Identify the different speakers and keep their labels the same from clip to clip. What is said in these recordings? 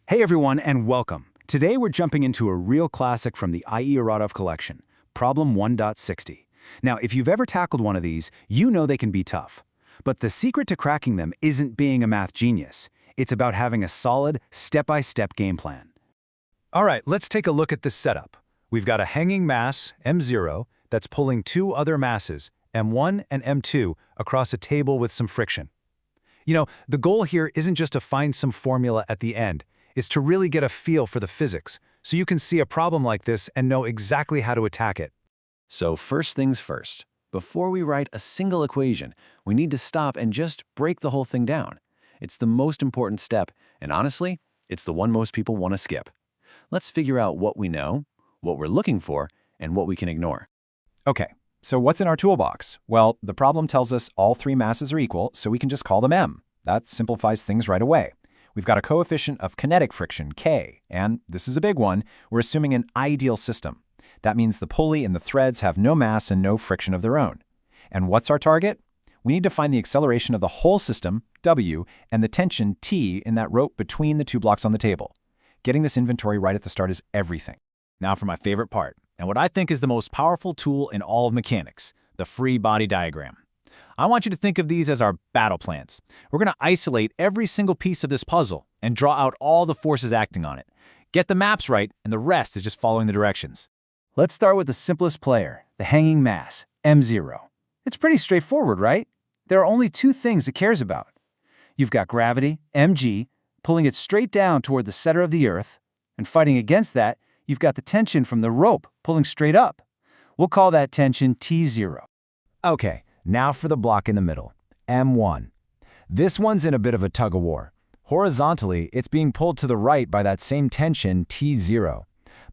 Speaker 1: Hey everyone, and welcome. Today we're jumping into a real classic from the Irodov collection, Problem 1.60. Now, if you've ever tackled one of these, you know they can be tough. But the secret to cracking them isn't being a math genius. It's about having a solid, step-by-step game plan. All right, let's take a look at this setup. We've got a hanging mass, m0, that's pulling two other masses, m1 and m2, across a table with some friction. You know, the goal here isn't just to find some formula at the end. Is to really get a feel for the physics, so you can see a problem like this and know exactly how to attack it.
Speaker 2: So first things first, before we write a single equation, we need to stop and just break the whole thing down. It's the most important step, and honestly, it's the one most people want to skip. Let's figure out what we know, what we're looking for, and what we can ignore.
Speaker 3: Okay, so what's in our toolbox? Well, the problem tells us all three masses are equal, so we can just call them m. That simplifies things right away. We've got a coefficient of kinetic friction, K, and this is a big one, we're assuming an ideal system. That means the pulley and the threads have no mass and no friction of their own. And what's our target? We need to find the acceleration of the whole system, W, and the tension, T, in that rope between the two blocks on the table. Getting this inventory right at the start is everything.
Speaker 4: Now for my favorite part, and what I think is the most powerful tool in all of mechanics, the free body diagram. I want you to think of these as our battle plans. We're going to isolate every single piece of this puzzle and draw out all the forces acting on it. Get the maps right, and the rest is just following the directions.
Speaker 1: Let's start with the simplest player, the hanging mass, m0. It's pretty straightforward, right? There are only two things it cares about. You've got gravity, mg, pulling it straight down toward the center of the Earth, and fighting against that, you've got the tension from the rope pulling straight up. We'll call that tension T0.
Speaker 3: Okay. Now for the block in the middle, M1. This one's in a bit of a tug-of-war. Horizontally, it's being pulled to the right by that same tension, T0.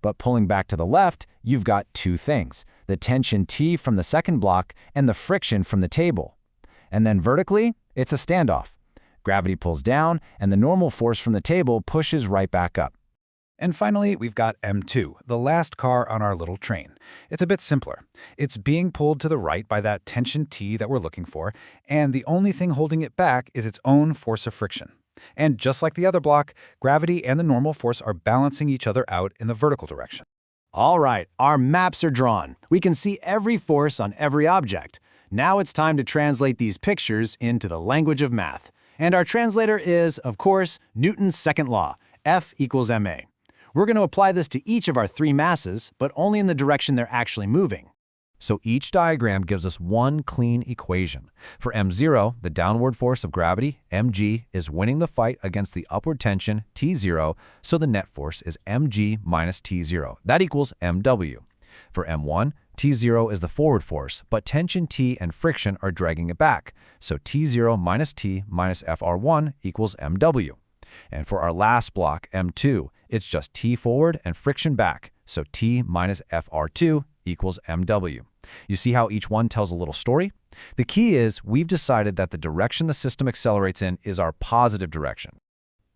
Speaker 3: But pulling back to the left, you've got two things, the tension T from the second block and the friction from the table. And then vertically, it's a standoff. Gravity pulls down, and the normal force from the table pushes right back up.
Speaker 1: And finally, we've got M2, the last car on our little train. It's a bit simpler. It's being pulled to the right by that tension T that we're looking for, and the only thing holding it back is its own force of friction. And just like the other block, gravity and the normal force are balancing each other out in the vertical direction.
Speaker 4: All right, our maps are drawn. We can see every force on every object. Now it's time to translate these pictures into the language of math. And our translator is, of course, Newton's second law, F equals ma. We're going to apply this to each of our three masses, but only in the direction they're actually moving.
Speaker 3: So each diagram gives us one clean equation. For m0, the downward force of gravity, mg, is winning the fight against the upward tension, t0, so the net force is mg minus t0. That equals mw. For m1, t0 is the forward force, but tension t and friction are dragging it back, so t0 minus t minus fr1 equals mw. And for our last block, m2, it's just t forward and friction back, so t minus fr2 equals mw. You see how each one tells a little story? The key is we've decided that the direction the system accelerates in is our positive direction.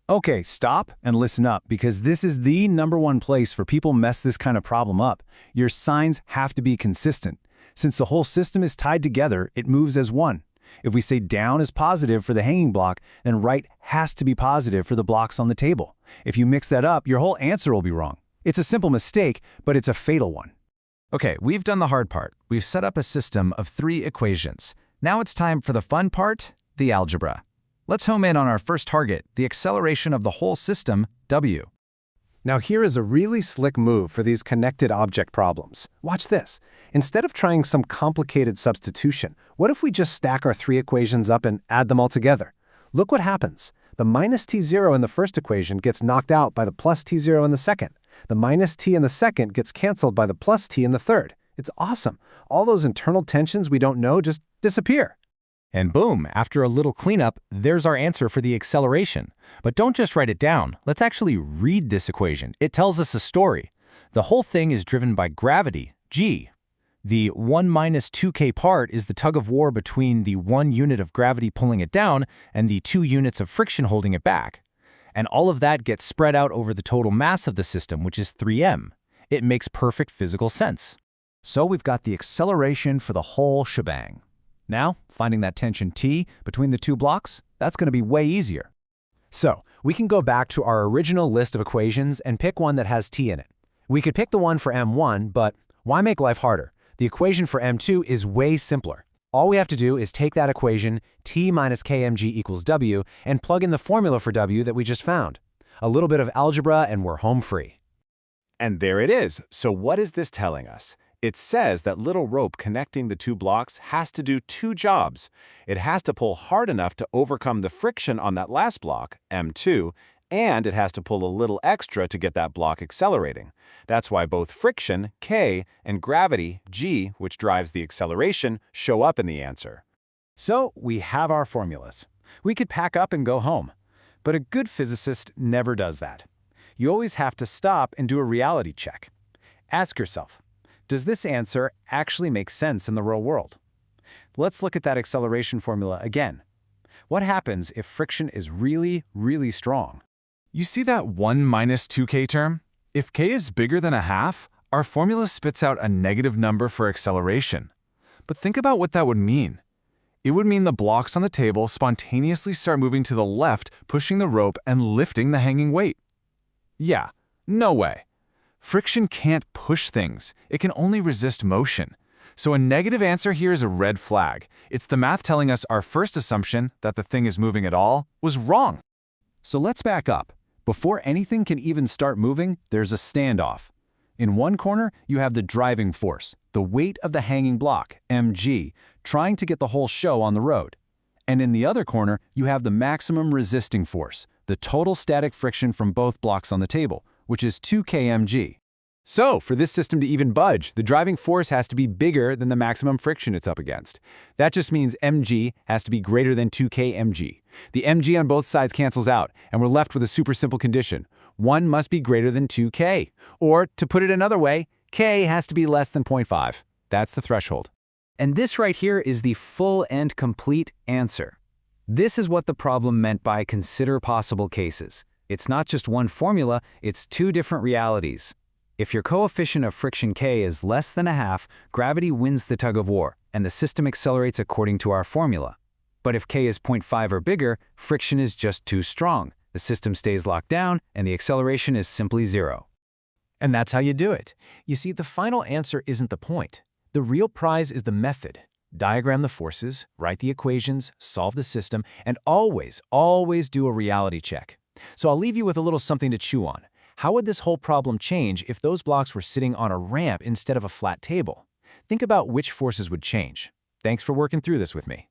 Speaker 1: Okay, stop and listen up, because this is the #1 place for people mess this kind of problem up. Your signs have to be consistent. Since the whole system is tied together, it moves as one. If we say down is positive for the hanging block, then right has to be positive for the blocks on the table. If you mix that up, your whole answer will be wrong. It's a simple mistake, but it's a fatal one.
Speaker 3: Okay, we've done the hard part. We've set up a system of three equations. Now it's time for the fun part, the algebra. Let's home in on our first target, the acceleration of the whole system, W.
Speaker 5: Now here is a really slick move for these connected object problems. Watch this. Instead of trying some complicated substitution, what if we just stack our three equations up and add them all together? Look what happens. The minus t0 in the first equation gets knocked out by the plus t0 in the second. The minus t in the second gets canceled by the plus t in the third. It's awesome. All those internal tensions we don't know just disappear.
Speaker 4: And boom, after a little cleanup, there's our answer for the acceleration. But don't just write it down. Let's actually read this equation. It tells us a story. The whole thing is driven by gravity, g. The 1 minus 2k part is the tug-of-war between the 1 unit of gravity pulling it down and the 2 units of friction holding it back. And all of that gets spread out over the total mass of the system, which is 3m. It makes perfect physical sense.
Speaker 3: So we've got the acceleration for the whole shebang. Now, finding that tension T between the two blocks, that's going to be way easier.
Speaker 1: So,
Speaker 4: We can go back to our original list of equations and pick one that has t in it. We could pick the one for m1, but why make life harder? The equation for m2 is way simpler. All we have to do is take that equation, t minus kmg equals w, and plug in the formula for w that we just found. A little bit of algebra and we're home free.
Speaker 1: And there it is. So what is this telling us? It says that little rope connecting the two blocks has to do two jobs. It has to pull hard enough to overcome the friction on that last block, m2, and it has to pull a little extra to get that block accelerating. That's why both friction, k, and gravity, g, which drives the acceleration, show up in the answer. So we have our formulas. We could pack up and go home. But a good physicist never does that. You always have to stop and do a reality check. Ask yourself, does this answer actually make sense in the real world? Let's look at that acceleration formula again. What happens if friction is really, really strong?
Speaker 6: You see that 1 minus 2k term? If k is bigger than a half, our formula spits out a negative number for acceleration. But think about what that would mean. It would mean the blocks on the table spontaneously start moving to the left, pushing the rope and lifting the hanging weight. Yeah, no way. Friction can't push things. It can only resist motion. So a negative answer here is a red flag. It's the math telling us our first assumption, that the thing is moving at all, was wrong.
Speaker 1: So let's back up. Before anything can even start moving, there's a standoff. In one corner, you have the driving force, the weight of the hanging block, mg, trying to get the whole show on the road. And in the other corner, you have the maximum resisting force, the total static friction from both blocks on the table, which is 2 kmg. So, for this system to even budge, the driving force has to be bigger than the maximum friction it's up against. That just means mg has to be greater than 2 kmg. The mg on both sides cancels out, and we're left with a super simple condition. 1 must be greater than 2k. Or, to put it another way, k has to be less than 0.5. That's the threshold.
Speaker 7: And this right here is the full and complete answer. This is what the problem meant by consider possible cases. It's not just one formula, it's two different realities. If your coefficient of friction k is less than a half, gravity wins the tug of war, and the system accelerates according to our formula. But if k is 0.5 or bigger, friction is just too strong. The system stays locked down, and the acceleration is simply 0.
Speaker 4: And that's how you do it. You see, the final answer isn't the point. The real prize is the method. Diagram the forces, write the equations, solve the system, and always, always do a reality check. So I'll leave you with a little something to chew on. How would this whole problem change if those blocks were sitting on a ramp instead of a flat table? Think about which forces would change. Thanks for working through this with me.